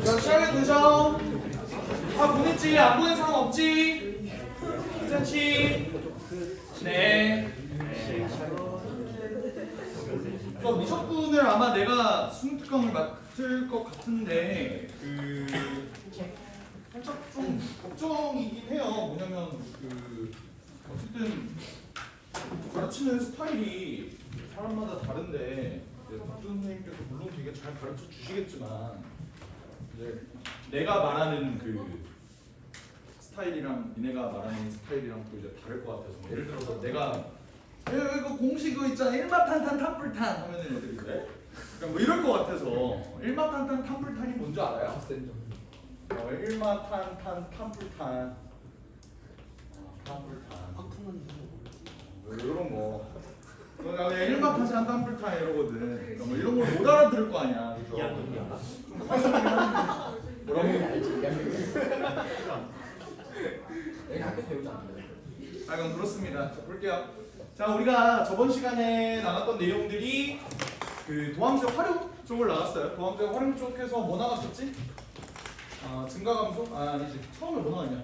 자, 시작해 되죠? 다 보냈지? 안 보낸 사람 없지? 괜찮지? 네. 미적분을 아마 내가 수능특강을 맡을 것 같은데 살짝 좀 걱정이긴 해요. 뭐냐면 어쨌든 가르치는 스타일이 사람마다 다른데 박준 선생님께서 물론 되게 잘 가르쳐 주시겠지만 이제 내가 말하는 스타일이랑 니네가 말하는 스타일이랑 또 이제 다를 것 같아서 예를 들어서 내가 이거 공식 그거 있잖아 일마탄탄 탐불탄 하면은 애들이 그래? 그러니까 뭐 이럴 것 같아서 일마탄탄 탐불탄이 뭔지 알아요? 일마탄탄 탐불탄 이런 거 그냥 일마탄탄 탐불탄 이러거든. 그러니까 뭐 이런 걸 못 알아들을 거 아니야. 좀 화장하긴 하는데 뭐라고? 내가 학교 배우지 않는데. 그럼 그렇습니다. 자, 볼게요. 자, 우리가 저번 시간에 나갔던 내용들이 도함수의 활용 쪽을 나갔어요. 도함수의 활용 쪽에서 뭐 나갔었지? 증가감소? 아니지. 처음에 뭐 나왔냐?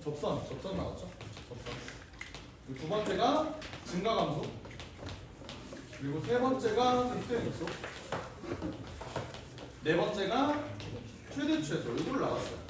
접선 나왔죠? 접선. 두 번째가 증가감소. 그리고 세 번째가 극대능소. 네 번째가 최대 최소. 이거를 나갔어요.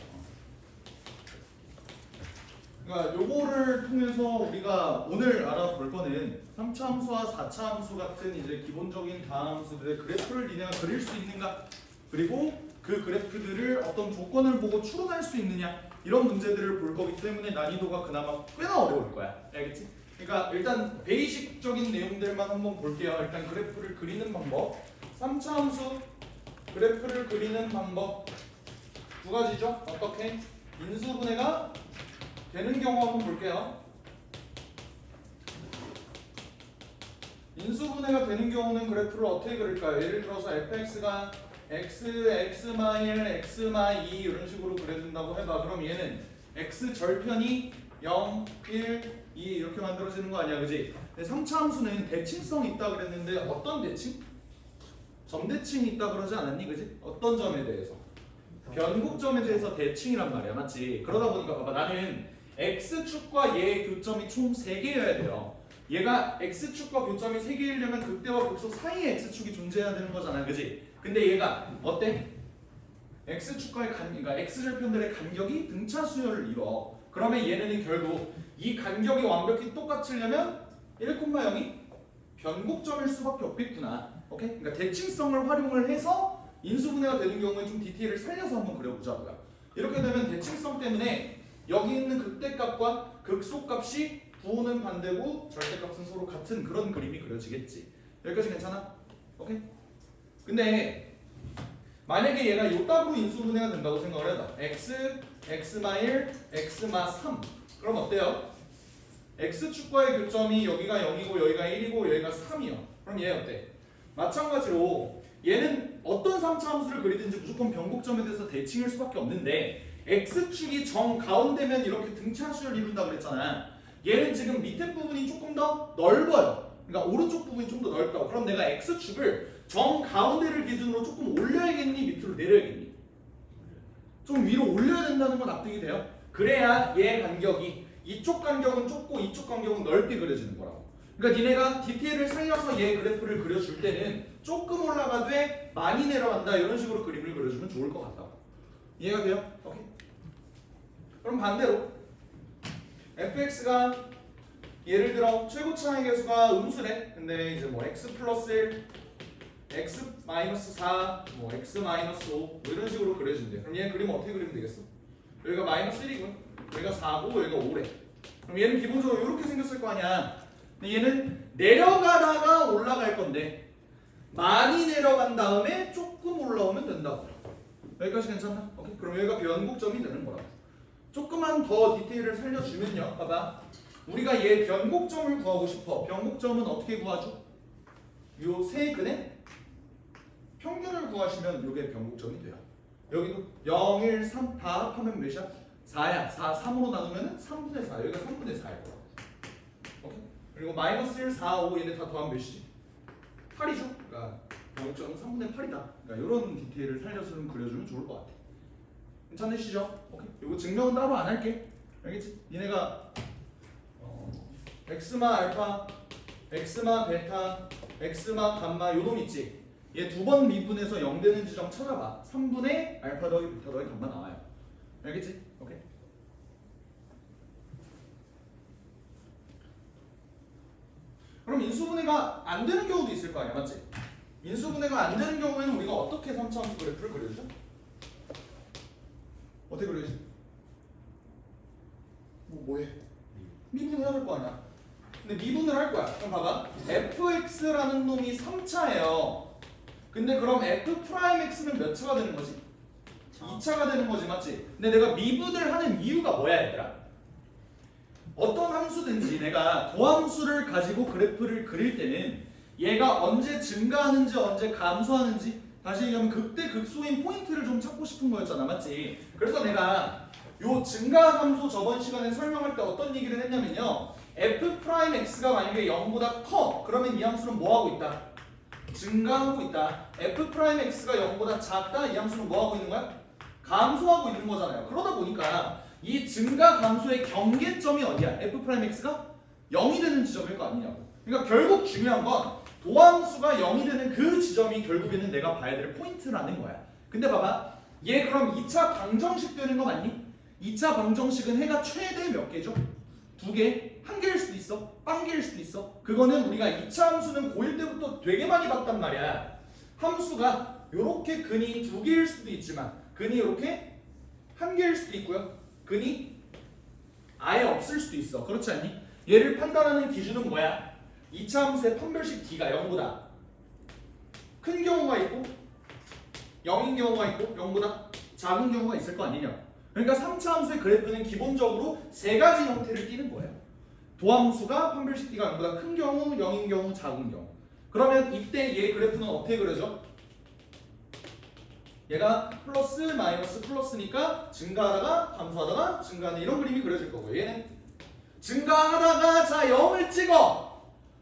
그러니까 요거를 통해서 우리가 오늘 알아볼 거는 3차 함수와 4차 함수 같은 이제 기본적인 다함수들의 그래프를 니네가 그릴 수 있는가, 그리고 그 그래프들을 어떤 조건을 보고 추론할 수 있느냐, 이런 문제들을 볼 거기 때문에 난이도가 그나마 꽤나 어려울 거야. 알겠지? 그러니까 일단 베이직적인 내용들만 한번 볼게요. 일단 그래프를 그리는 방법, 3차 함수 그래프를 그리는 방법 두 가지죠. 어떻게? 인수분해가 되는 경우 한번 볼게요. 인수분해가 되는 경우는 그래프를 어떻게 그릴까요? 예를 들어서 fx가 x, x마일, x마2 이런 식으로 그려준다고 해봐. 그럼 얘는 x 절편이 0, 1, 2 이렇게 만들어지는 거 아니야, 그지? 근데 3차 함수는 대칭성이 있다 그랬는데 어떤 대칭? 점대칭이 있다 그러지 않았니, 그지? 어떤 점에 대해서? 변곡점에 대해서 대칭이란 말이야, 맞지? 그러다 보니까 봐봐, 나는 x축과 얘의 교점이 총 3개여야 돼요. 얘가 x축과 교점이 3개이려면 극대와 극소 사이에 x축이 존재해야 되는 거잖아, 그지? 근데 얘가 어때? x축과의 그러니까 x절편들의 간격이 등차 수열을 이뤄. 그러면 얘네는 결국 이 간격이 완벽히 똑같으려면 1,0이 변곡점일 수밖에 없겠구나. 오케이? 그러니까 대칭성을 활용을 해서 인수분해가 되는 경우에 좀 디테일을 살려서 한번 그려보자고요. 이렇게 되면 대칭성 때문에 여기 있는 극대값과 극소값이 부호는 반대고 절대값은 서로 같은 그런 그림이 그려지겠지. 여기까지 괜찮아? 오케이? 근데 만약에 얘가 요 답으로 인수분해가 된다고 생각을 해봐. x, x마1, x마3 그럼 어때요? x축과의 교점이 여기가 0이고 여기가 1이고 여기가 3이요. 그럼 얘 어때? 마찬가지로 얘는 어떤 3차 함수를 그리든지 무조건 변곡점에 대해서 대칭일 수밖에 없는데 x축이 정 가운데면 이렇게 등차수를 이룬다 그랬잖아. 얘는 지금 밑에 부분이 조금 더 넓어요. 그러니까 오른쪽 부분이 좀 더 넓다고. 그럼 내가 x축을 정 가운데를 기준으로 조금 올려야겠니? 밑으로 내려야겠니? 좀 위로 올려야 된다는 건 납득이 돼요? 그래야 얘 간격이 이쪽 간격은 좁고 이쪽 간격은 넓게 그려지는 거라고. 그러니까 니네가 디테일을 살려서 얘 그래프를 그려줄 때는 조금 올라가되 많이 내려간다 이런 식으로 그림을 그려주면 좋을 것 같다고. 이해가 돼요? 오케이. 그럼 반대로 fx가 예를 들어 최고 차의 계수가 음수래. 근데 이제 뭐 x 플러스 1, x 마이너스 4, 뭐 x 마이너스 5 뭐 이런 식으로 그려준대. 그럼 얘 그림 어떻게 그리면 되겠어? 여기가 마이너스 1이고 여기가 4고 여기가 5래. 그럼 얘는 기본적으로 이렇게 생겼을 거 아니야. 근데 얘는 내려가다가 올라갈 건데 많이 내려간 다음에 조금 올라오면 된다고. 여기까지 괜찮나? 오케이. 그럼 여기가 변곡점이 되는 거라고. 조금만 더 디테일을 살려주면요. 봐봐. 우리가 얘 변곡점을 구하고 싶어. 변곡점은 어떻게 구하죠? 요 세 근의 평균을 구하시면 이게 변곡점이 돼요. 여기도 0, 1, 3 다 합하면 몇이야? 4야. 4, 3으로 나누면 3분의 4. 여기가 3분의 4일 거라고. 오케이? 그리고 마이너스 1, 4, 5 얘네 다 더하면 몇이지? 8이죠? 그러니까 0.3분의 8이다. 그러니까 이런 디테일을 살려서 좀 그려주면 좋을 것 같아. 괜찮으시죠? 오케이. 이거 증명은 따로 안 할게. 알겠지? 니네가 엑스마 알파, 엑스마 베타, 엑스마 감마 요 놈 있지? 얘 두 번 미분해서 0 되는 지점 찾아봐. 3분의 알파 더하기 베타 더하기 감마 나와요. 알겠지? 오케이. 그럼 인수분해가 안 되는 경우도 있을 거 아니야, 맞지? 인수분해가 안 되는 경우에는 우리가 어떻게 3차함수 그래프를 그려주죠? 어떻게 그려야지? 뭐해? 미분해야 될 거 아니야? 근데 미분을 할 거야. 그럼 봐봐. fx라는 놈이 3차예요. 근데 그럼 f'x는 몇 차가 되는 거지? 2차가 되는 거지, 맞지? 근데 내가 미분을 하는 이유가 뭐야, 얘들아? 어떤 함수든지 내가 도함수를 가지고 그래프를 그릴 때는 얘가 언제 증가하는지 언제 감소하는지, 다시 얘기하면 극대 극소인 포인트를 좀 찾고 싶은 거였잖아, 맞지? 그래서 내가 요 증가 함수 저번 시간에 설명할 때 어떤 얘기를 했냐면요, f'x가 만약에 0보다 커, 그러면 이 함수는 뭐하고 있다? 증가하고 있다. f'x가 0보다 작다, 이 함수는 뭐하고 있는 거야? 감소하고 있는 거잖아요. 그러다 보니까 이 증가 감소의 경계점이 어디야? f'x가 0이 되는 지점일 거 아니냐고. 그러니까 결국 중요한 건 도함수가 0이 되는 그 지점이 결국에는 내가 봐야 될 포인트라는 거야. 근데 봐봐, 얘 그럼 2차 방정식 되는 거 맞니? 2차 방정식은 해가 최대 몇 개죠? 2개? 1개일 수도 있어, 1개일 수도 있어. 그거는 우리가 2차 함수는 고1 때부터 되게 많이 봤단 말이야. 함수가 요렇게 근이 2개일 수도 있지만 근이 이렇게 1개일 수도 있고요, 근이 아예 없을 수도 있어. 그렇지 않니? 얘를 판단하는 기준은 뭐야? 2차 함수의 판별식 D가 0보다 큰 경우가 있고 0인 경우가 있고 0보다 작은 경우가 있을 거 아니냐. 그러니까 3차 함수의 그래프는 기본적으로 세 가지 형태를 띠는 거예요. 도함수가 판별식 D가 0보다 큰 경우, 0인 경우, 작은 경우. 그러면 이때 얘 그래프는 어떻게 그려져? 얘가 플러스 마이너스 플러스니까 증가하다가 감소하다가 증가하는 이런 그림이 그려질 거고요. 얘는 증가하다가 자 0을 찍어.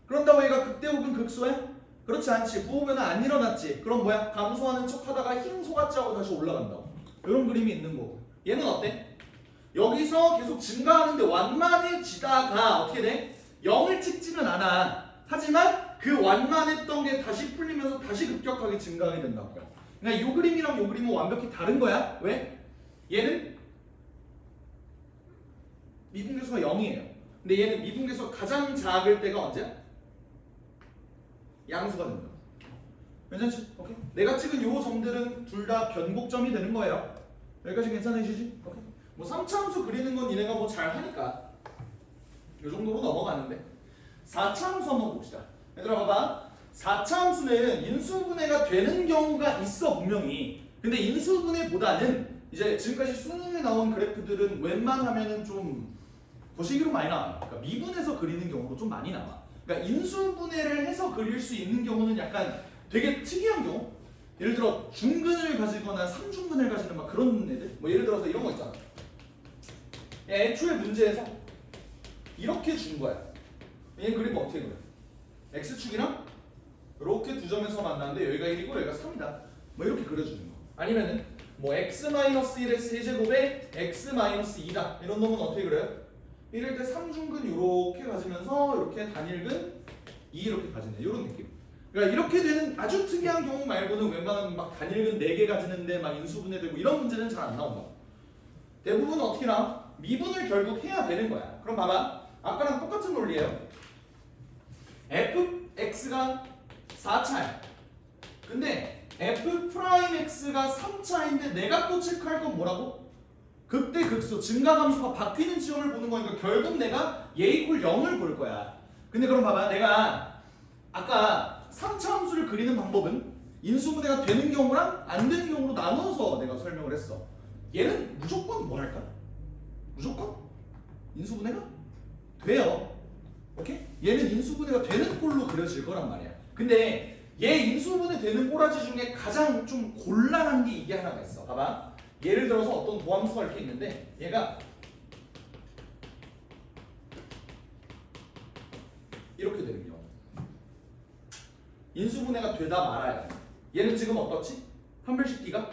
그런다고 얘가 극대 혹은 극소야? 그렇지 않지. 부호변은 안 일어났지. 그럼 뭐야? 감소하는 척하다가 흰 소같이 하고 다시 올라간다고. 이런 그림이 있는 거고. 얘는 어때? 여기서 계속 증가하는데 완만해지다가 어떻게 돼? 0을 찍지는 않아. 하지만 그 완만했던 게 다시 풀리면서 다시 급격하게 증가하게 된다고요. 그러니까 이 그림이랑 이 그림은 완벽히 다른 거야. 왜? 얘는 미분계수가 0이에요. 근데 얘는 미분계수가 가장 작을 때가 언제야? 양수가 된다. 괜찮지? 오케이. 내가 찍은 요 점들은 둘 다 변곡점이 되는 거예요. 여기까지 괜찮으시지? 오케이. 뭐 3차 함수 그리는 건 니네가 뭐 잘 하니까 요 정도로 넘어가는데 4차 함수 한번 봅시다. 얘들아 봐봐. 4차 함수는 인수분해가 되는 경우가 있어 분명히. 근데 인수분해보다는 이제 지금까지 수능에 나온 그래프들은 웬만하면은 좀 거시기로 많이 나와요. 그러니까 미분해서 그리는 경우도 좀 많이 나와. 그러니까 인수분해를 해서 그릴 수 있는 경우는 약간 되게 특이한 경우. 예를 들어 중근을 가지거나 삼중근을 가지는 막 그런 애들. 뭐 예를 들어서 이런 거 있잖아. 애초에 문제에서 이렇게 준 거야. 얘는 그리면 어떻게 그려? x축이랑 이렇게 두 점에서 만나는데 여기가 1이고 여기가 3이다. 뭐 이렇게 그려주는 거. 아니면은 뭐 x-1의 세제곱에 x-2다. 이런 놈은 어떻게 그려요? 이럴 때 삼중근 이렇게 가지면서 이렇게 단일근 2 이렇게 가지는 이런 느낌. 그러니까 이렇게 되는 아주 특이한 경우 말고는 웬만하면 막 단일근 4개 가지는데 막 인수분해되고 이런 문제는 잘 안 나온다. 대부분 어떻게 나와? 미분을 결국 해야 되는 거야. 그럼 봐봐. 아까랑 똑같은 논리예요. fx가 4차야. 근데 f'x가 3차인데 내가 또 체크할 건 뭐라고? 극대 극소 증가감수가 바뀌는 지점을 보는 거니까 결국 내가 얘 이퀄 0을 볼 거야. 근데 그럼 봐봐. 내가 아까 3차 함수를 그리는 방법은 인수분해가 되는 경우랑 안 되는 경우로 나눠서 내가 설명을 했어. 얘는 무조건 뭐 할까? 무조건 인수분해가 돼요. 오케이? 얘는 인수분해가 되는 꼴로 그려질 거란 말이야. 근데 얘 인수분해 되는 꼬라지 중에 가장 좀 곤란한 게 이게 하나가 있어. 봐봐. 예를 들어서 어떤 도함수가 이렇게 있는데 얘가 이렇게 되는 경우. 인수분해가 되다 말아야 돼. 얘는 지금 어떻지? 판별식기가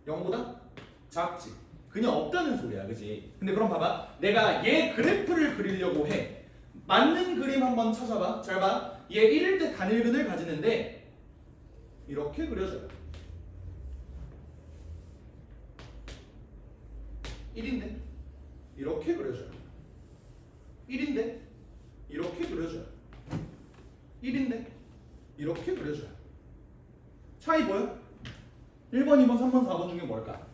0보다 작지. 그냥 없다는 소리야, 그지? 근데 그럼 봐봐. 내가 얘 그래프를 그리려고 해. 맞는 그림 한번 찾아봐. 잘 봐. 얘 1일 때 단일근을 가지는데 이렇게 그려줘요. 1인데 이렇게 그려줘요. 1인데 이렇게 그려줘요. 1인데 이렇게 그려줘요. 차이 뭐야? 1번, 2번, 3번, 4번 중에 뭘까?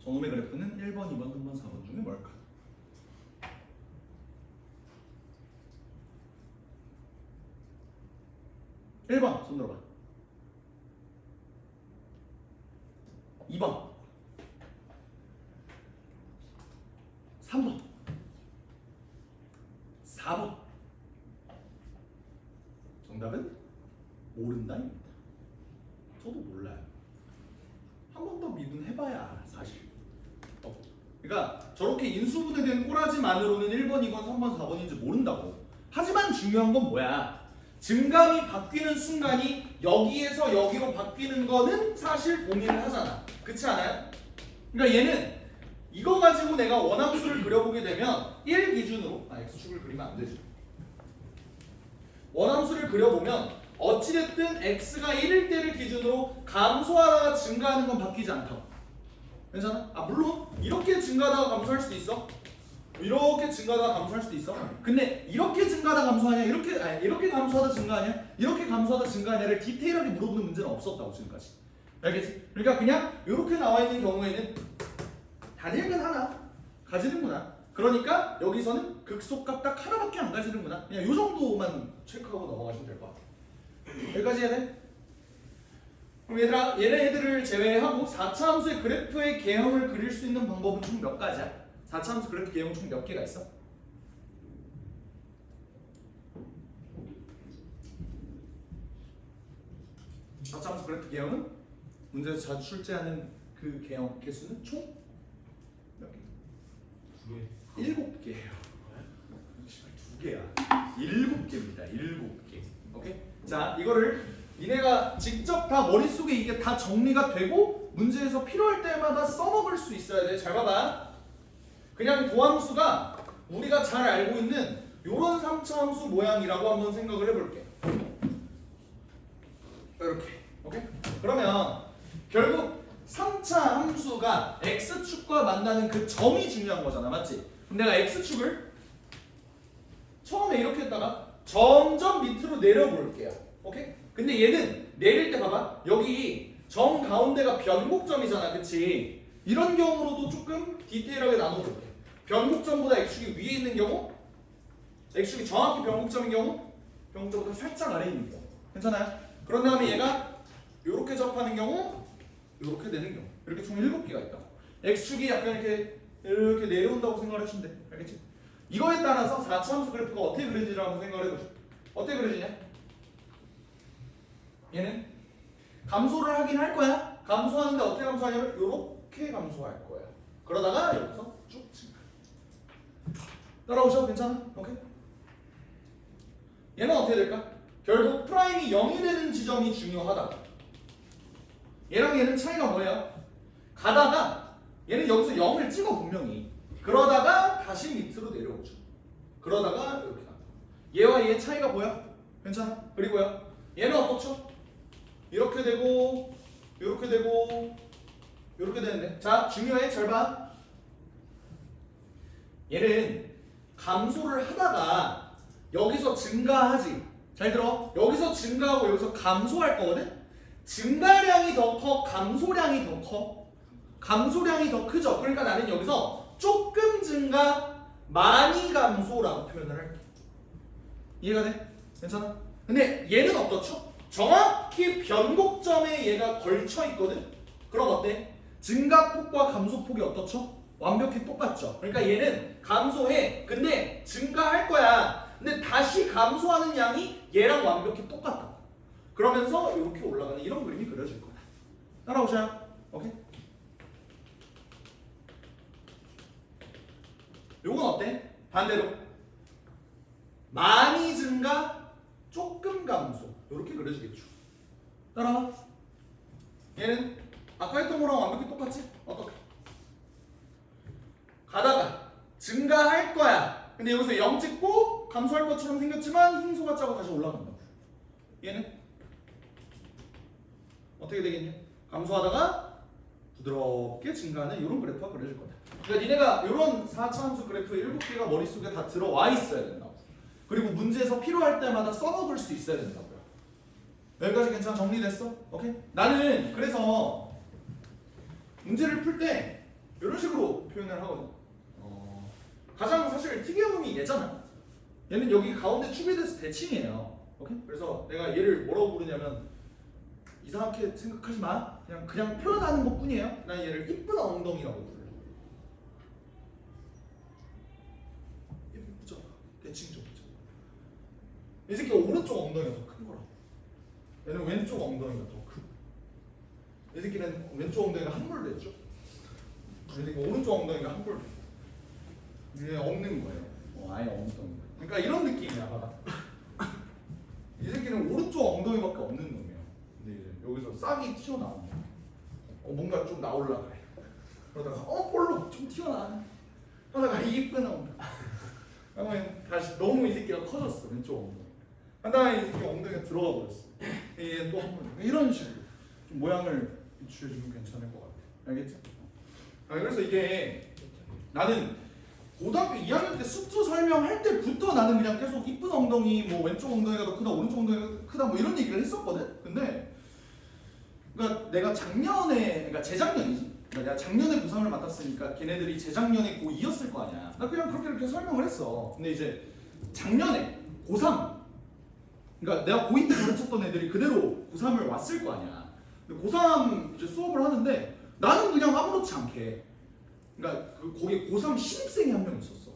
저놈의 그래프는 1번, 2번, 3번, 4번 중에 뭘까? 일 번 손 들어봐. 2번 3번 4번 정답은 모른다입니다. 저도 몰라요. 한 번 더 미분해봐야 알아 사실. 그러니까 저렇게 인수분해된 꼬라지만으로는 1번, 2번, 3번, 4번인지 모른다고. 하지만 중요한 건 뭐야? 증감이 바뀌는 순간이 여기에서 여기로 바뀌는 거는 사실 동의를 하잖아. 그렇지 않아요? 그러니까 얘는 이거 가지고 내가 원함수를 그려보게 되면 1 기준으로 x축을 그리면 안 되죠. 원함수를 그려보면 어찌됐든 x가 1일 때를 기준으로 감소하다가 증가하는 건 바뀌지 않다고. 괜찮아? 물론 이렇게 증가하다가 감소할 수도 있어. 이렇게 증가하다가 감소할 수도 있어. 근데 이렇게 증가하다 감소하냐, 이렇게 감소하다 증가하냐, 이렇게 감소하다 증가하냐를 디테일하게 물어보는 문제는 없었다고 지금까지. 알겠지? 그러니까 그냥 이렇게 나와 있는 경우에는 단일근 하나 가지는구나. 그러니까 여기서는 극소값 딱 하나밖에 안 가지는구나. 그냥 이 정도만 체크하고 넘어가시면 될 것 같아. 여기까지 해야 돼? 그럼 얘들아, 얘네들을 제외하고 4차 함수의 그래프의 개형을 그릴 수 있는 방법은 총 몇 가지야? 4차 함수 그래프 개형 총 몇 개가 있어? 사차 함수 그래프 개형은 문제에서 자주 출제하는 그 개형 개수는 총 몇 개? 2개. 7개예요. 2개야. 7개입니다. 7개. 오케이? 자, 이거를 니네가 직접 다 머릿속에 이게 다 정리가 되고 문제에서 필요할 때마다 써먹을 수 있어야 돼. 잘 봐봐. 그냥 도함수가 우리가 잘 알고 있는 요런 3차 함수 모양이라고 한번 생각을 해볼게. 이렇게. 오케이? 그러면 결국 3차 함수가 x축과 만나는 그 점이 중요한 거잖아. 맞지? 그럼 내가 x축을 처음에 이렇게 했다가 점점 밑으로 내려볼게요. 오케이? 근데 얘는 내릴 때 봐봐. 여기 점 가운데가 변곡점이잖아. 그치? 이런 경우로도 조금 디테일하게 나눠볼게. 변곡점보다 x축이 위에 있는 경우, x축이 정확히 변곡점인 경우, 변곡점보다 살짝 아래에 있는 경우. 괜찮아요? 그런 다음에 얘가 이렇게 접하는 경우, 이렇게 되는 경우. 이렇게 총 7개가 있다. x축이 약간 이렇게 내려온다고 생각을 해주면 돼. 알겠지? 이거에 따라서 4차 함수 그래프가 어떻게 그려지는지 한번 생각을 해보자. 어떻게 그려지냐? 얘는 감소를 하긴 할 거야. 감소하는데 어떻게 감소하냐면 이렇게 감소할 거야. 그러다가 여기서 쭉 증가. 따라오셔? 괜찮아? 오케이? 얘는 어떻게 될까? 결국 프라임이 0이 되는 지점이 중요하다. 얘랑 얘는 차이가 뭐예요? 가다가 얘는 여기서 0을 찍어 분명히. 그러다가 다시 밑으로 내려오죠. 그러다가 이렇게 간다. 얘와 얘의 차이가 뭐야? 괜찮아? 그리고요. 얘는 어떻죠? 이렇게 되고 이렇게 되고 이렇게 되는데. 자, 중요해. 잘 봐. 얘는 감소를 하다가 여기서 증가하지. 잘 들어. 여기서 증가하고 여기서 감소할 거거든. 증가량이 더 커, 감소량이 더 커. 감소량이 더 크죠. 그러니까 나는 여기서 조금 증가, 많이 감소라고 표현을 할게. 이해가 돼? 괜찮아? 근데 얘는 어떻죠? 정확히 변곡점에 얘가 걸쳐 있거든. 그럼 어때? 증가폭과 감소폭이 어떻죠? 완벽히 똑같죠. 그러니까 얘는 감소해. 근데 증가할 거야. 근데 다시 감소하는 양이 얘랑 완벽히 똑같다. 그러면서 이렇게 올라가는 이런 그림이 그려질 거야. 따라오셔요. 오케이? 요건 어때? 반대로 많이 증가, 조금 감소 이렇게 그려지겠죠. 따라와. 얘는 아까 했던 거랑 완벽히 똑같지? 어떻게? 가다가 증가할 거야. 근데 여기서 0 찍고 감소할 것처럼 생겼지만 흰소가 짜고 다시 올라간다고. 얘는 어떻게 되겠냐? 감소하다가 부드럽게 증가하는 이런 그래프가 그려질 거다. 그러니까 니네가 이런 4차 함수 그래프 7개가 머릿속에 다 들어와 있어야 된다고. 그리고 문제에서 필요할 때마다 써먹을 수 있어야 된다고요. 여기까지 괜찮아? 정리됐어? 오케이? 나는 그래서 문제를 풀 때 이런 식으로 표현을 하거든. 가장 사실 특이한 놈이 얘잖아. 얘는 여기 가운데 축에대해서 대칭이에요. 오케이? 그래서 내가 얘를 뭐라고 부르냐면 이상하게 생각하지 마. 그냥 표현하는 것 뿐이에요. 난 얘를 이쁜 엉덩이라고 불러. 예쁘죠? 대칭 좀. 이 새끼가 오른쪽 엉덩이가 더 큰 거라고. 얘는 왼쪽 엉덩이가 더 크고. 이 새끼는 왼쪽 엉덩이가 함몰 됐죠? 이 새끼 오른쪽 엉덩이가 함몰 됐고. 얘 없는 거예요. 아예 엉덩이. 그러니까 이런 느낌이야, 봐봐. 이 새끼는 오른쪽 엉덩이밖에 없는 놈이야. 근데 이제 여기서 싹이 튀어나오는 거야. 뭔가 좀 나올라 그래. 그러다가 볼록 좀 튀어나와. 하다가 이쁜 엉덩이. 그러면 다시 너무 이 새끼가 커졌어, 왼쪽 엉덩이. 하다가 이 새끼 엉덩이가 들어가 버렸어. 얘 또 한 번 이런 식으로 좀 모양을 비추어주면 괜찮을 것 같아. 알겠지? 그래서 이게 나는 고등학교 2학년 때 수투 설명할 때부터 나는 그냥 계속 이쁜 엉덩이, 뭐 왼쪽 엉덩이가 더 크다, 오른쪽 엉덩이가 더 크다, 뭐 이런 얘기를 했었거든. 근데 그러니까 내가 작년에, 그러니까 재작년이지. 그러니까 내가 작년에 고3을 맡았으니까 걔네들이 재작년에 고2였을 거 아니야. 나 그냥 그렇게 이렇게 설명을 했어. 근데 이제 작년에 고3, 그러니까 내가 고2 때 가르쳤던 애들이 그대로 고3을 왔을 거 아니야. 근데 고3 이제 수업을 하는데 나는 그냥 아무렇지 않게. 그러니까 거기 고3 신입생이 한 명 있었어.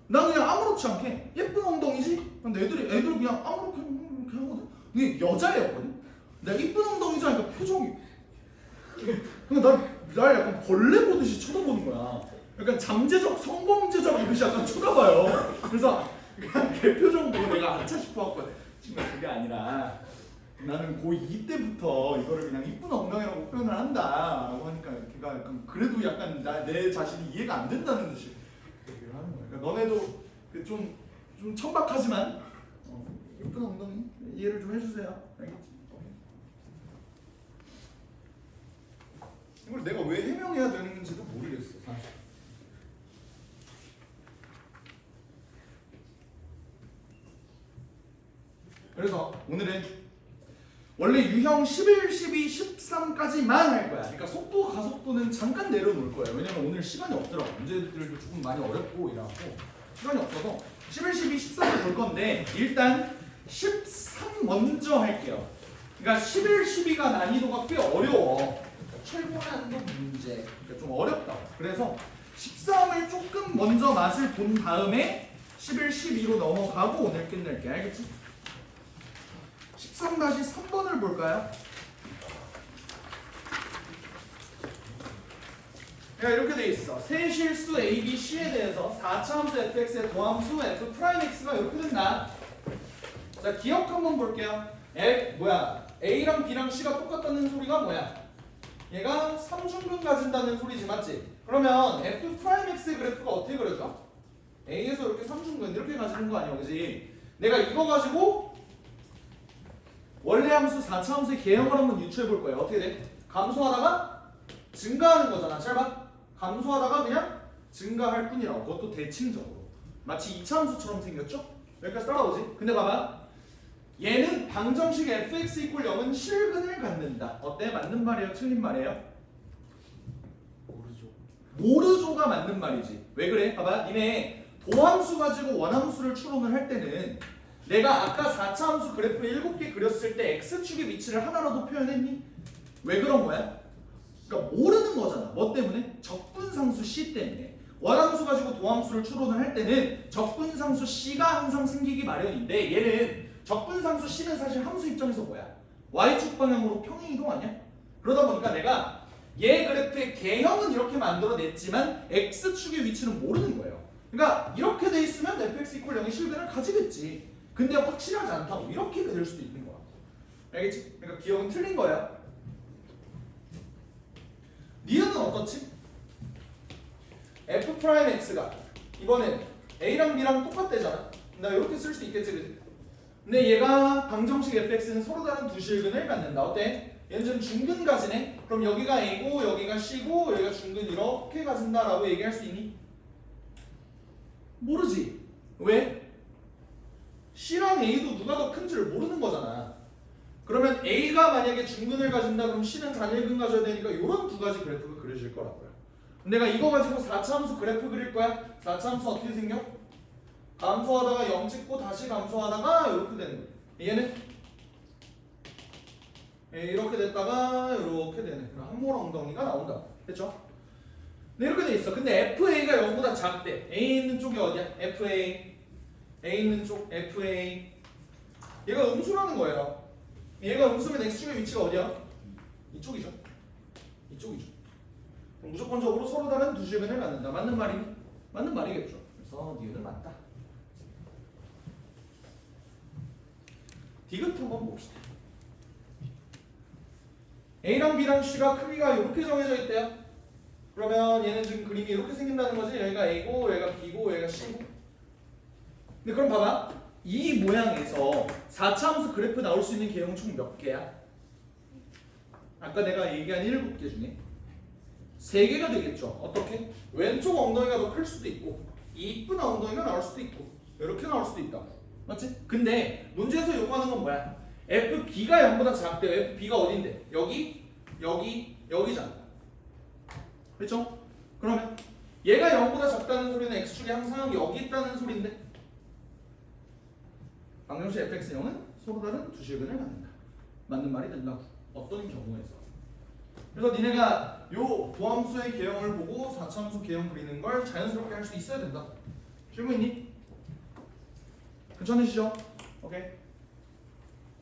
난 그냥 아무렇지 않게 예쁜 엉덩이지? 근데 애들 그냥 아무렇게 이렇게 하거든. 근데 여자애였거든. 내가 이쁜 엉덩이지 하니까 표정이 날 약간 벌레 보듯이 쳐다보는 거야. 약간 잠재적 성범죄자 보듯이 약간 쳐다봐요. 그래서 그냥 걔 표정 보고 내가 아차 싶어갖고 친구야 그게 아니라 나는 고2 때부터 이거를 그냥 이쁜 엉덩이라고 표현을 한다 라고 하니까 걔가 약간 그래도 약간 내 자신이 이해가 안 된다는 듯이 얘기를 하는 거야. 그러니까 너네도 좀 천박하지만 이쁜 엉덩이 이해를 좀 해주세요. 알겠지? 이걸 내가 왜 해명해야 되는지도 모르겠어 사실. 그래서 오늘은 원래 유형 11, 12, 13까지만 할 거야. 그러니까 속도, 가속도는 잠깐 내려놓을 거예요. 왜냐면 오늘 시간이 없더라고. 문제들도 조금 많이 어렵고 이래갖고 시간이 없어서 11, 12, 13을 볼 건데 일단 13 먼저 할게요. 그러니까 11, 12가 난이도가 꽤 어려워. 최고 난도 문제. 그러니까 좀 어렵다. 그래서 13을 조금 먼저 맛을 본 다음에 11, 12로 넘어가고 오늘 끝낼게. 알겠지? 13-3번을 볼까요? 이렇게 돼 있어. 세 실수 A, B, C에 대해서 4차 함수 fx의 도함수 f'x가 이렇게 된다. 자, 기억 한번 볼게요. A랑 B랑 C가 똑같다는 소리가 뭐야? 얘가 3중근 가진다는 소리지, 맞지? 그러면 f'x의 그래프가 어떻게 그려져? A에서 이렇게 3중근 이렇게 가지는 거 아니야, 그지? 내가 이거 가지고 원래 함수 4차 함수의 개형을 한번 유추해 볼 거예요. 어떻게 돼? 감소하다가 증가하는 거잖아. 잘 봐. 감소하다가 그냥 증가할 뿐이라고. 그것도 대칭적으로. 마치 2차 함수처럼 생겼죠? 여기까지 따라오지? 근데 봐봐. 얘는 방정식 fx = 0은 실근을 갖는다. 어때? 맞는 말이에요? 틀린 말이에요? 모르죠가 맞는 말이지. 왜 그래? 봐봐. 니네 도함수 가지고 원함수를 추론을 할 때는 내가 아까 4차 함수 그래프 7개 그렸을 때 x축의 위치를 하나라도 표현했니? 왜 그런 거야? 그러니까 모르는 거잖아. 뭐 때문에? 적분상수 C 때문에. 원함수 가지고 도함수를 추론을 할 때는 적분상수 C가 항상 생기기 마련인데 얘는 적분상수 C는 사실 함수 입장에서 뭐야? y축 방향으로 평행이동 아니야? 그러다 보니까 내가 얘 그래프의 개형은 이렇게 만들어냈지만 x축의 위치는 모르는 거예요. 그러니까 이렇게 돼 있으면 fx 이퀄 0의 실근을 가지겠지. 근데 확실하지 않다고 이렇게 될 수도 있는 거야. 알겠지? 그러니까 기억은 틀린 거야. 니은은 어떻지? f'x가 이번엔 a랑 b랑 똑같대잖아. 나 이렇게 쓸 수 있겠지, 그치? 근데 얘가 방정식 fx는 서로 다른 두 실근을 갖는다. 어때? 얘는 좀 중근 가지네? 그럼 여기가 a고 여기가 c고 여기가 중근 이렇게 가진다라고 얘기할 수 있니? 모르지. 왜? c랑 a도 누가 더 큰지를 모르는 거잖아. 그러면 a가 만약에 중근을 가진다 그럼 c는 단일근 가져야 되니까 이런 두 가지 그래프가 그려질 거라고요. 내가 이거 가지고 4차 함수 그래프 그릴 거야. 4차 함수 어떻게 생겨? 감소하다가 0 찍고 다시 감소하다가 이렇게 되는 거야. 얘는 이렇게 됐다가 이렇게 되는 거야. 한몰 엉덩이가 나온다. 됐죠? 네, 이렇게 돼 있어. 근데 FA가 0보다 작대. A 있는 쪽이 어디야? FA. A 있는 쪽 FA. 얘가 음수라는 거예요. 얘가 음수면 X축의 위치가 어디야? 이쪽이죠. 이쪽이죠. 그럼 무조건적으로 서로 다른 두 실근을 갖는다. 맞는 말이니? 맞는 말이겠죠. 그래서 니은은 맞다. 디귿 한번 봅시다. A랑 B랑 C가 크기가 이렇게 정해져 있대요. 그러면 얘는 지금 그림이 이렇게 생긴다는 거지. 여기가 A고 여기가 B고 여기가 C고. 근데 그럼 봐봐. 이 모양에서 4차 함수 그래프 나올 수 있는 개형은 총 몇 개야? 아까 내가 얘기한 7개 중에 3개가 되겠죠. 어떻게? 왼쪽 엉덩이가 더 클 수도 있고 이쁜 엉덩이가 나올 수도 있고 이렇게 나올 수도 있다. 맞지? 근데 문제에서 요구하는 건 뭐야? FB가 0보다 작대요. FB가 어딘데? 여기, 여기, 여기잖아. 그렇죠? 그러면 얘가 0보다 작다는 소리는 X축이 항상 여기 있다는 소리인데 방정식 fx0은 서로 다른 두 실근을 갖는다. 맞는 말이 된다고. 어떤 경우에서. 그래서 니네가 요 도함수의 개형을 보고 4차 함수 개형 그리는 걸 자연스럽게 할 수 있어야 된다. 질문 있니? 괜찮으시죠? 오케이.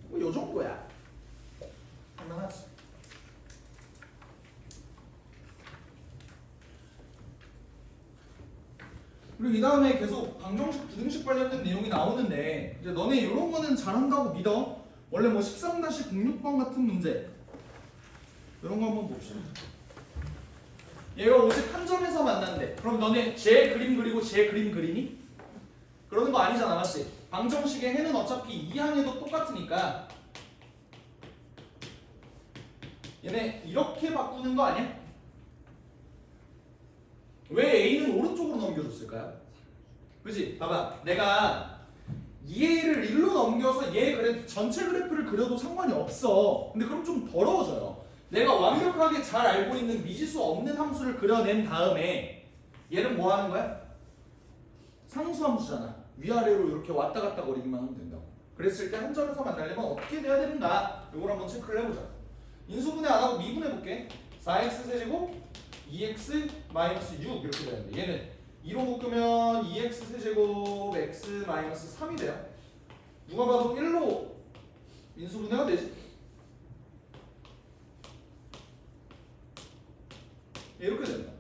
뭐 요 정도야. 할만하지. 그리고 이 다음에 계속 방정식, 부등식 관련된 내용이 나오는데 이제 너네 이런 거는 잘한다고 믿어. 원래 뭐 13-06번 같은 문제 이런 거 한번 봅시다. 얘가 오직 한 점에서 만난대. 그럼 너네 제 그림 그리고 제 그림 그리니? 그러는 거 아니잖아, 맞지? 방정식의 해는 어차피 이 항에도 똑같으니까 얘네 이렇게 바꾸는 거 아니야? 왜 A는 오른쪽으로 넘겨줬을까요? 그치? 봐봐, 내가 2A를 1로 넘겨서 얘 그래프 전체 그래프를 그려도 상관이 없어. 근데 그럼 좀 더러워져요. 내가 완벽하게 잘 알고 있는 미지수 없는 함수를 그려낸 다음에 얘는 뭐 하는 거야? 상수함수잖아. 위아래로 이렇게 왔다 갔다 거리기만 하면 된다고. 그랬을 때 한 점에서 만나려면 어떻게 돼야 되는가? 이걸 한번 체크를 해보자. 인수분해 안 하고 미분해 볼게. 4x 세제곱 2x 마이너스 6 이렇게 되는데 얘는 2로 묶으면 2x 세제곱 x 마이너스 3이 돼요. 누가 봐도 1로 인수분해가 되지. 이렇게 된다.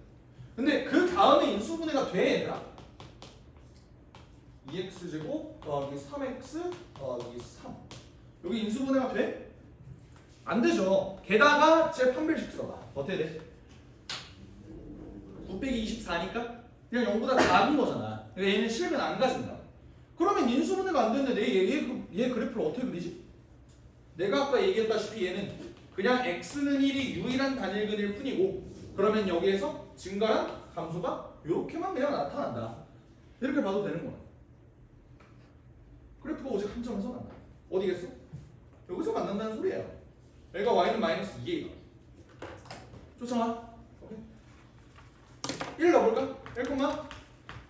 근데 그 다음에 인수분해가 돼, 얘들아. 2x 제곱 더하기 3x 더하기 3 여기 인수분해가 돼? 안 되죠. 게다가 제 판별식서가 어떻게 돼? 9 빼기 24니까 그냥 0보다 작은 거잖아. 그러니까 얘는 실면 안 가진다. 그러면 인수분해가 안 되는데 얘 그래프를 어떻게 그리지? 내가 아까 얘기했다시피 얘는 그냥 x는 1이 유일한 단일근일 뿐이고 그러면 여기에서 증가랑 감소가 이렇게만 그냥 나타난다. 이렇게 봐도 되는 거야. 그래프가 오직 한 점에서 만나. 어디겠어? 여기서 만난다는 소리예요. 여기가 y는 마이너스 2a가. 쫓아와. 오케이. 1 넣어볼까? 1,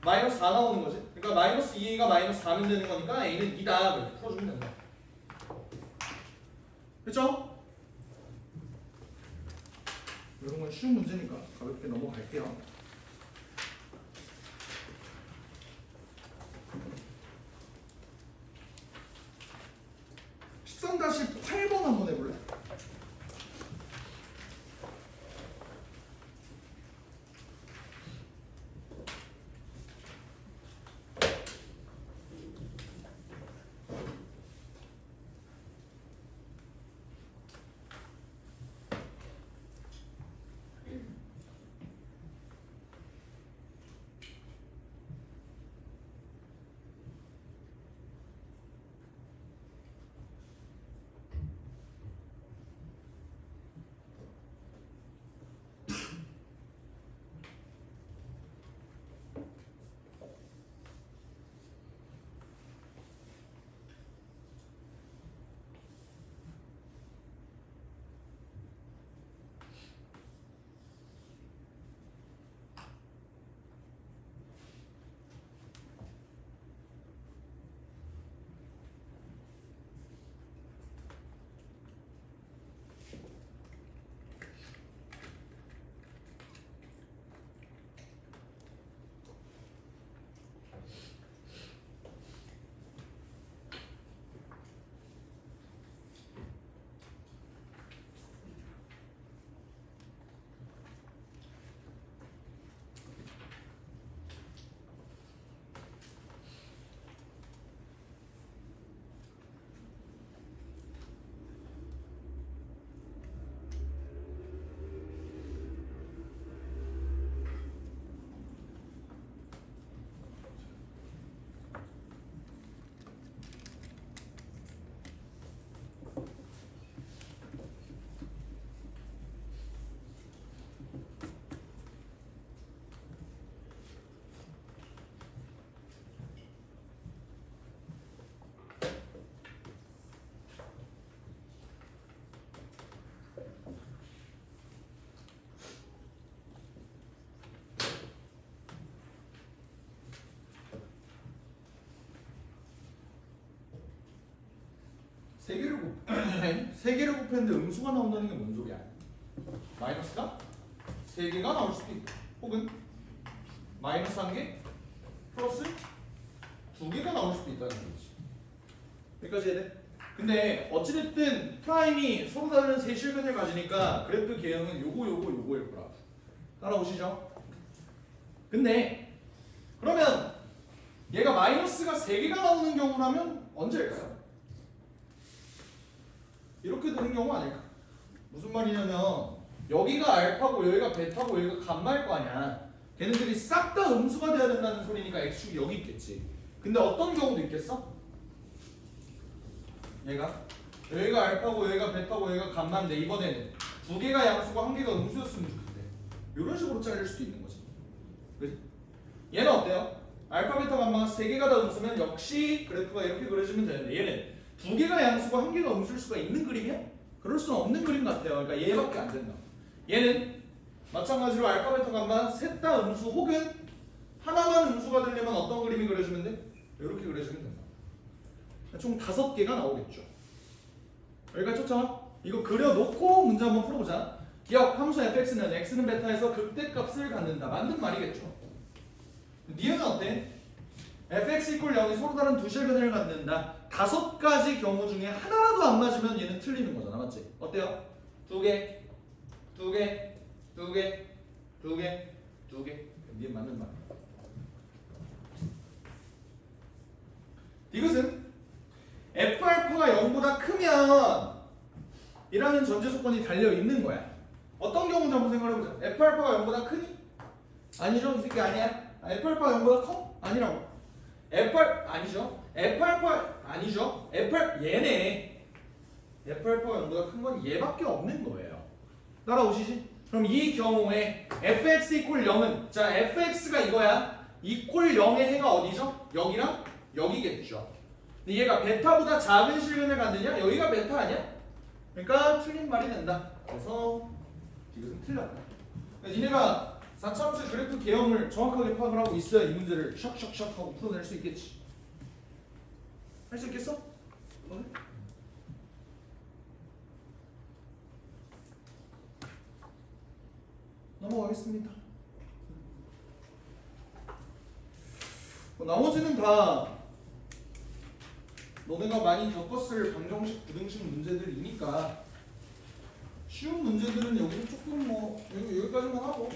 마이너스 4 나오는 거지. 그러니까 마이너스 2a가 마이너스 4면 되는 거니까 a는 2다. 이렇게 풀어주면 된다. 그쵸? 이런 건 쉬운 문제니까 가볍게 넘어갈게요. 13-8번 한번 해볼래? 세 개를 세 개를 곱했는데 음수가 나온다는 게 뭔 소리야? 마이너스가 세 개가 나올 수도 있고, 혹은 마이너스 한 개 플러스 두 개가 나올 수도 있다는 거지. 여기까지 해야 돼? 근데 어찌됐든 프라임이 서로 다른 세 실근을 가지니까 그래프 개형은 요거일 거라. 따라오시죠? 근데 그러면 얘가 마이너스가 3개가 나오는 경우라면 언제일까요? 이렇게 되는 경우 아닐까? 무슨 말이냐면 여기가 알파고 여기가 베타고 여기가 감마일 거 아니야. 걔네들이 싹 다 음수가 돼야 된다는 소리니까 x축이 여기 있겠지. 근데 어떤 경우도 있겠어? 여기가 알파고 여기가 베타고 여기가 감마인데 이번에는 두 개가 양수고 한 개가 음수였으면 좋겠대. 이런 식으로 잘릴 수도 있는 거지. 그치? 얘는 어때요? 알파 베타 감마가 세 개가 다 음수면 역시 그래프가 이렇게 그려지면 되는데 얘는 두 개가 양수고 한 개가 음수일 수가 있는 그림이야? 그럴 수는 없는 그림 같아요. 그러니까 얘밖에 안 된다. 얘는 마찬가지로 알파 베타 감마 셋 다 음수 혹은 하나만 음수가 되려면 어떤 그림이 그려지면 돼? 이렇게 그려지면 된다. 총 5개가 나오겠죠. 여기까지 쳤죠? 이거 그려놓고 문제 한번 풀어보자. 기억, 함수 fx는 x는 베타에서 극대값을 갖는다. 맞는 말이겠죠. 니은은 어때? fx = 0이 서로 다른 두 실근을 갖는다. 5가지 경우 중에 하나라도 안 맞으면 얘는 틀리는 거잖아. 맞지? 어때요? 2개, 2개, 2개, 2개, 2개. 니은 맞는 말. 이것은 F알파가 0보다 크면 이라는 전제 조건이 달려 있는 거야. 어떤 경우인지 한번 생각해 보자. F알파가 0보다 크니? 아니죠. 이 새끼 아니야. F알파가 0보다 커? 아니라고. 아니죠. F알파 아니죠. 얘네. F알파가 0보다 큰 건 얘밖에 없는 거예요. 따라오시지? 그럼 이 경우에 fx = 0은 자 fx가 이거야. equal 0의 해가 어디죠? 여기랑 여기겠죠. 근데 얘가 베타보다 작은 실근을 갖느냐? 여기가 베타 아니야? 그러니까 틀린 말이 된다. 그래서 이것은 틀렸다. 니네가 4차함수 그래프 개형을 정확하게 파악을 하고 있어야 이 문제를 샥샥샥 하고 풀어낼 수 있겠지. 할 수 있겠어? 오늘? 넘어가겠습니다. 나머지는 다 너네가 많이 겪었을 방정식, 부등식 문제들이니까 쉬운 문제들은 여기서 조금 뭐 여기까지만 하고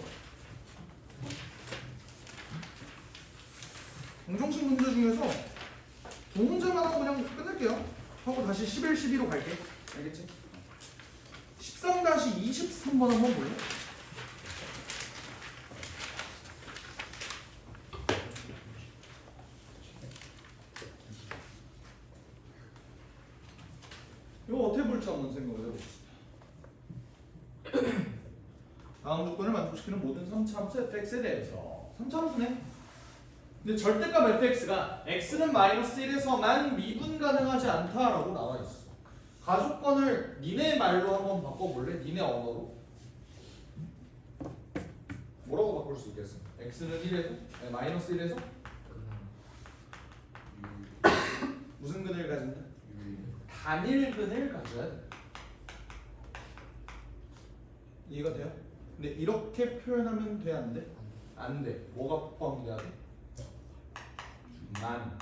방정식 문제 중에서 두 문제만 하고 그냥 끝낼게요. 하고 다시 11, 12로 갈게. 알겠지? 13-23번 한번 볼래? 이거 어떻게 볼지 한번 생각을 해봅시다. 다음 조건을 만족시키는 모든 3차함수 fx에 대해서 3차함수네. 근데 절대값 fx가 x는 -1에서만 미분 가능하지 않다라고 나와 있어. 가조건을 니네 말로 한번 바꿔볼래? 니네 언어로. 뭐라고 바꿀 수 있겠어? x는 1에서? 아니, -1에서? 무슨 근을 가진다? 단일근을 가져야 돼. 이해가 돼요? 근데 이렇게 표현하면 돼? 안 돼? 안 돼. 뭐가 포함이 돼야 돼? 만.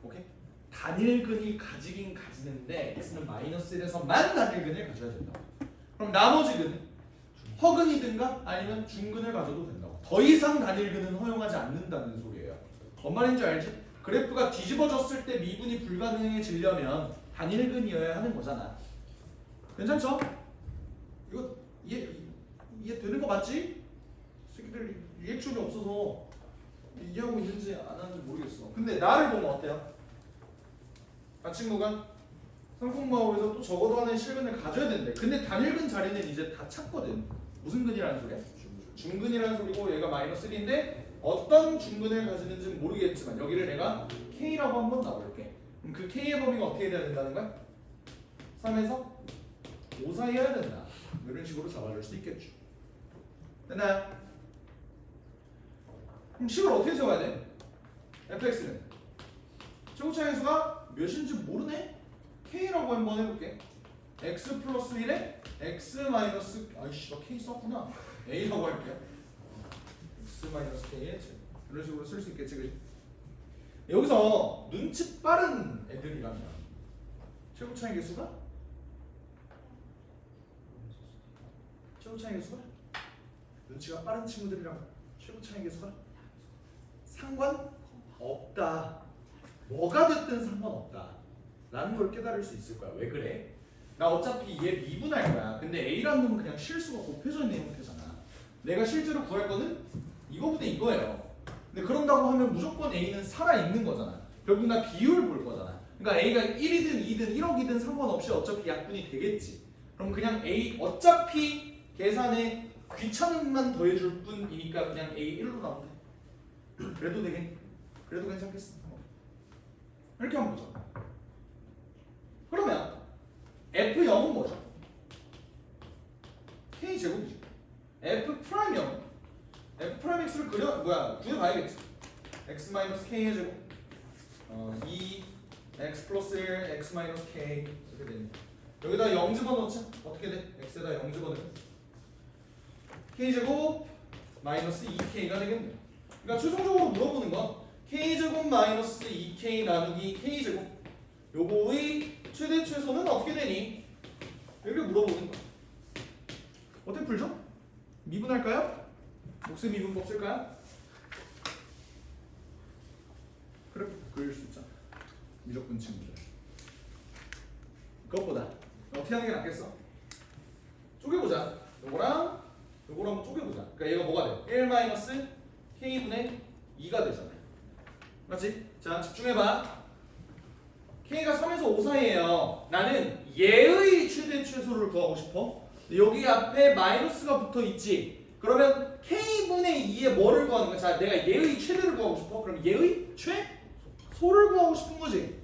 오케이? 단일근이 가지긴 가지는데 x는 -1에서만 단일근을 가져야 된다. 그럼 나머지 근은 허근이든가 아니면 중근을 가져도 된다고. 더 이상 단일근은 허용하지 않는다는 소리예요. 뭔 말인지 알지? 그래프가 뒤집어졌을 때 미분이 불가능해지려면 단일근이어야 하는 거잖아. 괜찮죠? 이거 이해 되는 거 맞지? 새끼들 리액션이 없어서 이해하고 있는지 안 하는지 모르겠어. 근데 나를 보면 어때요? 가칭구간 상품마을에서 또 적어도 하나의 실근을 가져야 된대. 근데 단일근 자리는 이제 다 찼거든. 무슨 근이라는 소리야? 중근이라는 소리고 얘가 -1인데 어떤 중근을 가지는지는 모르겠지만 여기를 내가 K라고 한번 놔볼게. 그럼 그 K의 범위가 어떻게 돼야 된다는 거야? 3에서 5 사이여야 된다. 이런 식으로 잡아줄 수 있겠죠. 됐나요? 그럼 식을 어떻게 세워야 돼? fx는 최고차의 수가 몇인지 모르네? K라고 한번 해볼게. X 플러스 1에 X 마이너스 아이씨 나 K 썼구나. A라고 할게요. X 마이너스 K에 이런 식으로 쓸 수 있겠지 그지? 여기서 눈치 빠른 애들이라면 최고 차이 개수가? 최고 차이 개수가? 눈치가 빠른 친구들이라면 최고 차이 개수가? 상관없다. 뭐가 됐든 상관없다 라는 걸 깨달을 수 있을 거야. 왜 그래? 나 어차피 얘 미분할 거야. 근데 A라는 놈은 그냥 실수가 곱해져 있는 형태잖아. 내가 실제로 구할 거는 이거분의 이거예요. 근데 그런다고 하면 무조건 A는 살아있는 거잖아. 결국 나 비율 볼 거잖아. 그러니까 A가 1이든 2든 1억이든 상관없이 어차피 약분이 되겠지. 그럼 그냥 A 어차피 계산에 귀찮음만 더해줄 뿐이니까 그냥 A 1로 나오면 돼. 그래도 되겠니? 그래도 괜찮겠어. 이렇게 하면 되죠. 그러면 F0은 뭐죠? K제곱이죠. F'0 F'X를 구해봐야겠지. X 마이너스 K의 제곱 2 X 플러스 1 X 마이너스 K 이렇게 됩니다. 여기다 0 집어넣자. 어떻게 돼? X에다 0 집어넣으면 K제곱 마이너스 2K가 되겠네요. 그러니까 최종적으로 물어보는 건 K제곱 마이너스 2K 나누기 K제곱 요거의 최대 최소는 어떻게 되니? 이렇게 물어보는 거야. 어떻게 풀죠? 미분할까요? 목수 미분법 쓸까요? 그래 그릴 수 있잖아. 미적분 친구들. 그것보다 어떻게 하는 게 낫겠어? 쪼개보자. 요거랑 요거랑 한번 쪼개보자. 그러니까 얘가 뭐가 돼? 1 마이너스 K분의 2가 되잖아. 맞지? 자 집중해봐. K가 3에서 5 사이에요. 나는 얘의 최대 최소를 구하고 싶어. 여기 앞에 마이너스가 붙어 있지. 그러면 K분의 2에 뭐를 구하는 거야? 자, 내가 얘의 최대를 구하고 싶어. 그럼 얘의 최소를 구하고 싶은 거지.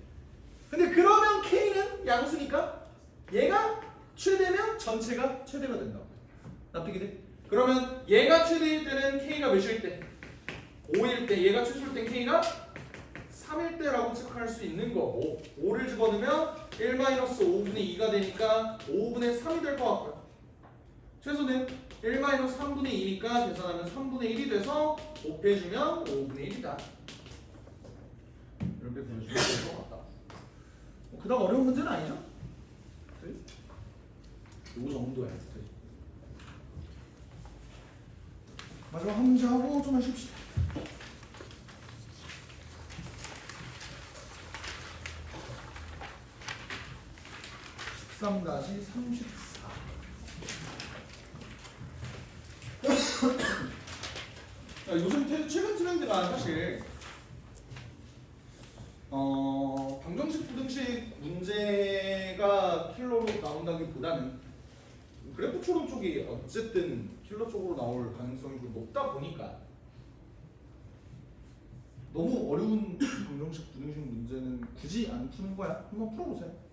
근데 그러면 K는 양수니까 얘가 최대면 전체가 최대가 된다고. 납득이 돼? 그러면 얘가 최대일 때는 K가 몇일 때? 5일 때. 얘가 최소일 때 K가 3일 때라고 체크할 수 있는 거고 5를 집어넣으면 1-5분의 2가 되니까 5분의 3이 될 것 같고요. 최소는 1-3분의 2니까 계산하면 3분의 1이 돼서 곱해주면 5분의 1이다. 이렇게 보여주면 될 것 같다. 그다음 어려운 문제는 아니죠? 요 정도야. 마지막 한 문제 하고 좀 하십시다. 13-34 요즘 최근 트렌드가 사실 방정식 부등식 문제가 킬러로 나온다기보다는 그래프 초론 쪽이 어쨌든 킬러 쪽으로 나올 가능성이 좀 높다 보니까 너무 어려운 방정식 부등식 문제는 굳이 안 푸는 거야. 한번 풀어보세요.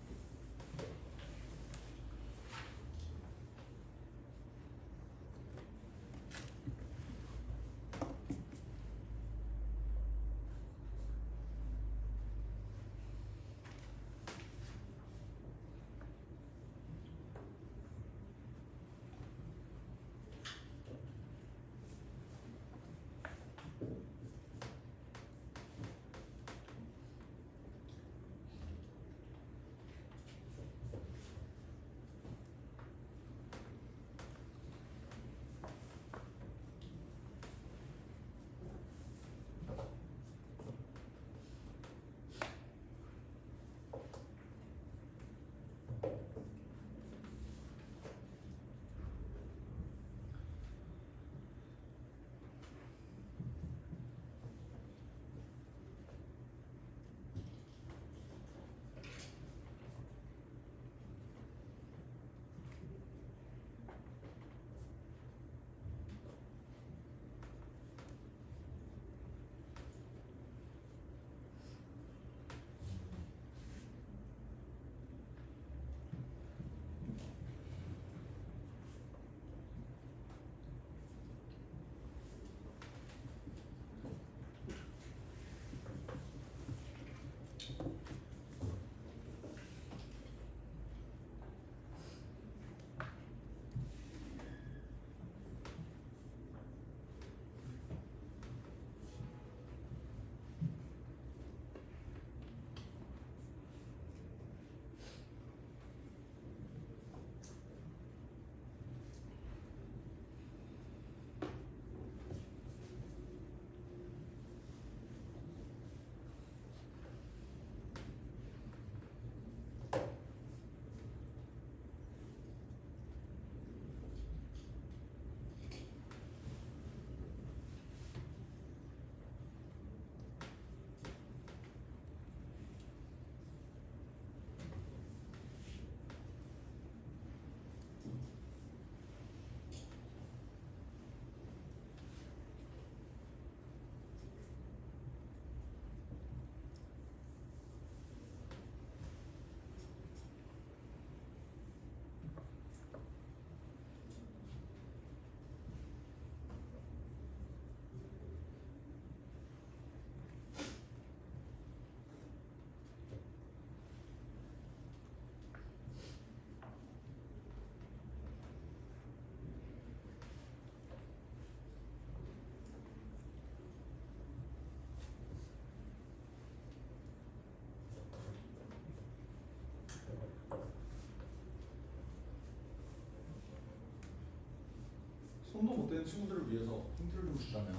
손도 못 대는 친구들을 위해서 힌트를 좀 주자면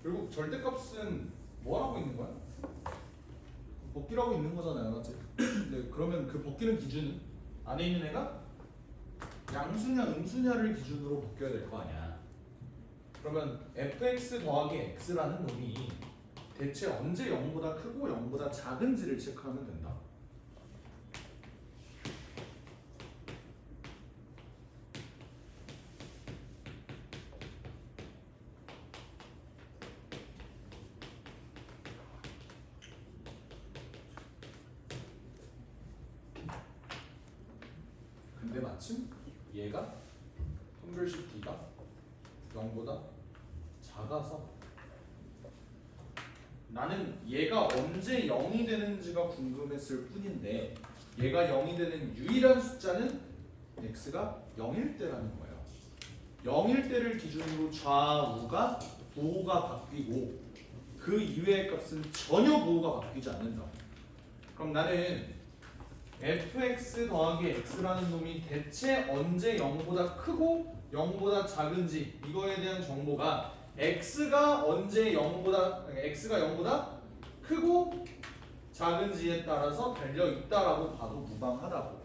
결국 절대값은 뭐 하고 있는 거야? 벗기라고 있는 거잖아요, 맞지? 네, 그러면 그 벗기는 기준은 안에 있는 애가 양수냐 음수냐를 기준으로 벗겨야 될 거 아니야. 그러면 fx 더하기 x라는 놈이 대체 언제 0보다 크고 0보다 작은지를 체크하면 된다. 근데 마침 얘가 선별식 D가 0보다 작아서 나는 얘가 언제 0이 되는지가 궁금했을 뿐인데 얘가 0이 되는 유일한 숫자는 x가 0일 때라는 거예요. 0일 때를 기준으로 좌우가 부호가 바뀌고 그 이외의 값은 전혀 부호가 바뀌지 않는다. 그럼 나는 fx 더하기 x라는 놈이 대체 언제 0보다 크고 0보다 작은지 이거에 대한 정보가 x가 언제 0보다 크고 작은지에 따라서 달려 있다라고 봐도 무방하다고.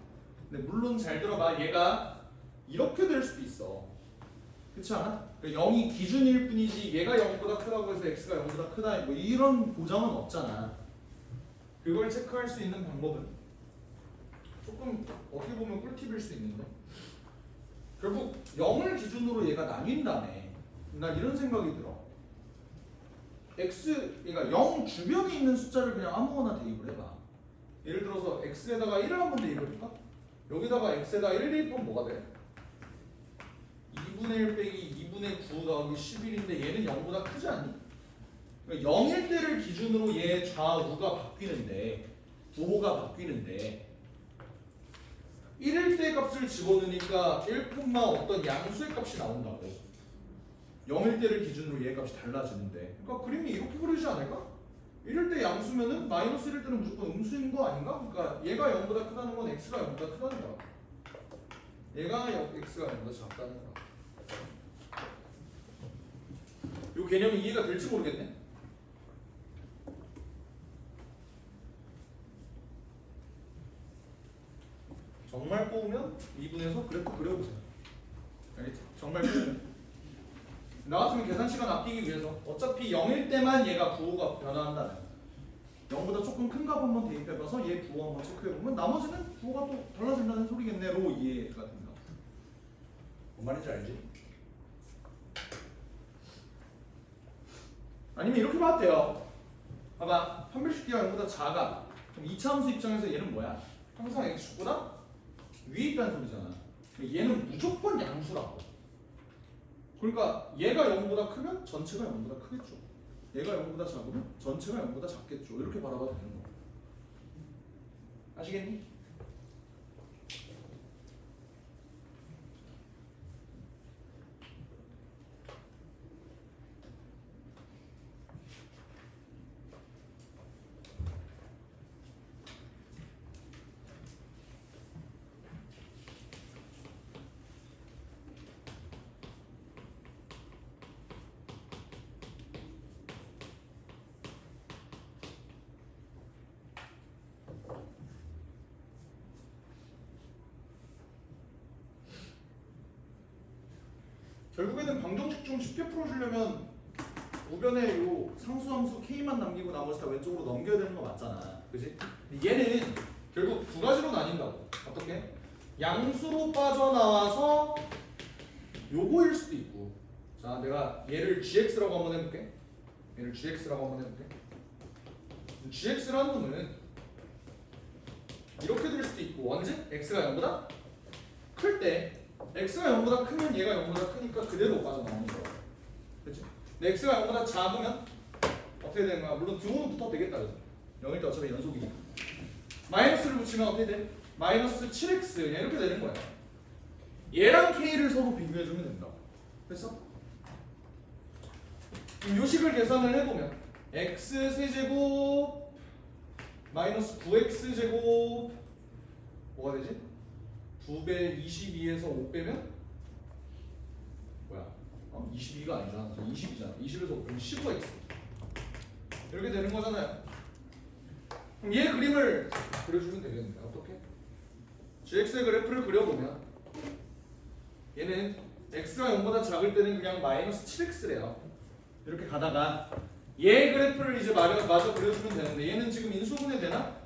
근데 물론 잘 들어봐, 얘가 이렇게 될 수도 있어. 그렇지 않아? 그러니까 0이 기준일 뿐이지 얘가 0보다 크다고 해서 x가 0보다 크다 뭐 이런 보장은 없잖아. 그걸 체크할 수 있는 방법은 조금 어떻게 보면 꿀팁일 수 있는데 결국 0을 기준으로 얘가 나뉜다네. 난 이런 생각이 들어. 그러니까 0 주변에 있는 숫자를 그냥 아무거나 대입을 해봐. 예를 들어서 x에다가 1을 한번 대입해볼까? 여기다가 x에다 1 대입하면 뭐가 돼? 2분의 1 빼기 2분의 9 더하기 11인데 얘는 0보다 크지 않니? 그러니까 0일 때를 기준으로 얘 좌우가 바뀌는데 부호가 바뀌는데 1일 때 값을 집어넣으니까 1, 어떤 양수의 값이 나온다고. 0일 때를 기준으로 얘 값이 달라지는데 그러니까 그림이 이렇게 그리지 않을까? 1일 때 양수면은 마이너스 1일 때는 무조건 음수인 거 아닌가? 그러니까 얘가 0보다 크다는 건 x가 0보다 크다는 거야. 얘가 x가 0보다 작다는 거야. 이 개념이 이해가 될지 모르겠네. 정말 뽑으면 2분에서 그래프 그려보세요. 알겠지? 정말 뽑으면. 나 같으면 계산 시간 아끼기 위해서 어차피 0일 때만 얘가 부호가 변화한다면 0보다 조금 큰 값 한번 대입해봐서 얘 부호 한번 체크해보면 나머지는 부호가 또 달라진다는 소리겠네로 이해가 된다. 뭔 말인지 알지? 아니면 이렇게 봐도 돼요. 봐봐, 판별식 D가 0보다 작아. 그럼 2차 함수 입장에서 얘는 뭐야? 항상 x축보다 위에 있다는 소리잖아. 얘는 무조건 양수라고. 그러니까 얘가 0보다 크면 전체가 0보다 크겠죠. 얘가 0보다 작으면 전체가 0보다 작겠죠. 이렇게 바라봐도 되는 거. 아시겠니? 결국에는 방정식 좀 쉽게 풀어주려면 우변에 요 상수함수 k만 남기고 나머지 다 왼쪽으로 넘겨야 되는 거 맞잖아. 그지? 얘는 결국 두 가지로 나뉜다고. 어떻게? 양수로 빠져나와서 요거일 수도 있고. 자, 내가 얘를 gx라고 한번 해볼게. 얘를 gx라고 한번 해볼게. gx라는 놈은 이렇게 될 수도 있고 언제? x가 0보다 클 때 x가 0보다 크면 얘가 0보다 크니까 그대로 빠져나오는 거야. 그렇지? 근데 x가 0보다 작으면 어떻게 되는 거야? 물론 등호는 붙어도 되겠다. 그죠? 0일 때 어차피 연속이니까. 마이너스를 붙이면 어떻게 돼? 마이너스 7x 이렇게 되는 거야. 얘랑 k를 서로 비교해주면 된다고. 됐어? 그럼 요식을 계산을 해보면 x 세제곱 마이너스 9x 제곱 뭐가 되지? 2배 22에서 5 빼면 뭐야? 22가 아니잖아. 20이잖아. 20에서 그럼 15x 이렇게 되는 거잖아요. 그럼 얘 그림을 그려주면 되겠는데 어떻게? gx의 그래프를 그려보면 얘는 x가 0보다 작을 때는 그냥 마이너스 7x래요. 이렇게 가다가 얘 그래프를 이제 마저 그려주면 되는데 얘는 지금 인수분해 되나?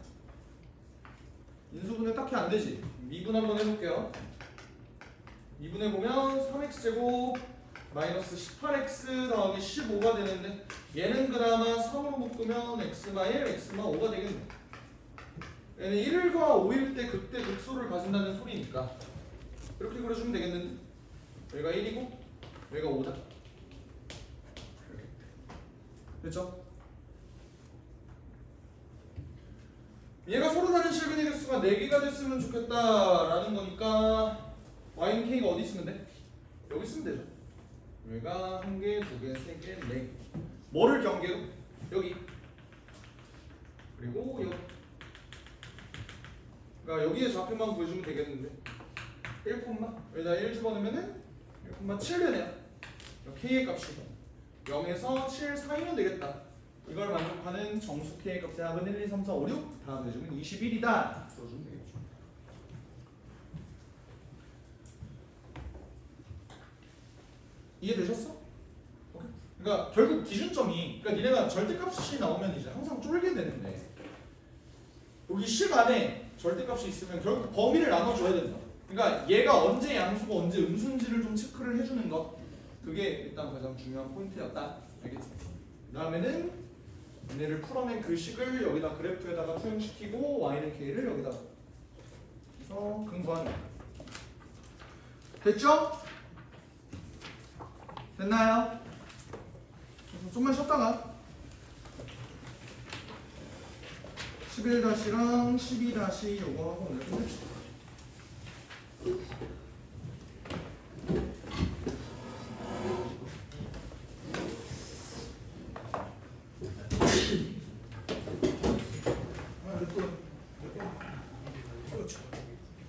인수분해 딱히 안 되지. 미분 한번 해볼게요. 미분해 보면 3x제곱 마이너스 18x 더하기 15가 되는데 얘는 그나마 3으로 묶으면 x마 1, x마 5가 되겠네. 얘는 1과 5일 때 극대 극소를 가진다는 소리니까 이렇게 그려주면 되겠는데 여기가 1이고 여기가 5다. 이렇게. 됐죠? 얘가 서로 다른 실근의 개수가 4개가 됐으면 좋겠다라는 거니까 y는 k가 어디 있으면 돼? 여기 있으면 되죠. 여기가 1개, 2개, 3개, 4개. 뭐를 경계로? 여기. 그리고 여기. 그러니까 여기에 좌표만 보여주면 되겠는데 1, 여기다 1 집어넣으면은 1,7 되네요. k의 값이 0에서 7 사이면 되겠다. 이걸 만족하는 정수 k의 값의 합은 1, 2, 3, 4, 5, 6 다 더해주면 21이다. 써주면 되겠죠. 이해되셨어? 오케이. 그러니까 결국 기준점이 그러니까 니네가 절대값이 나오면 이제 항상 쫄게 되는데 여기 식 안에 절대값이 있으면 결국 범위를 나눠줘야 된다. 그러니까 얘가 언제 양수고 언제 음수인지를 좀 체크를 해주는 것 그게 일단 가장 중요한 포인트였다. 알겠지? 그 다음에는 얘네를 풀어낸 그 식을 여기다 그래프에다가 투영시키고 y는 k를 여기다 해서 근거하는 거야. 됐죠? 됐나요? 좀만 쉬었다가 11-랑 12- 요거 하고 오늘 끝냅시다. 아, 몇 분?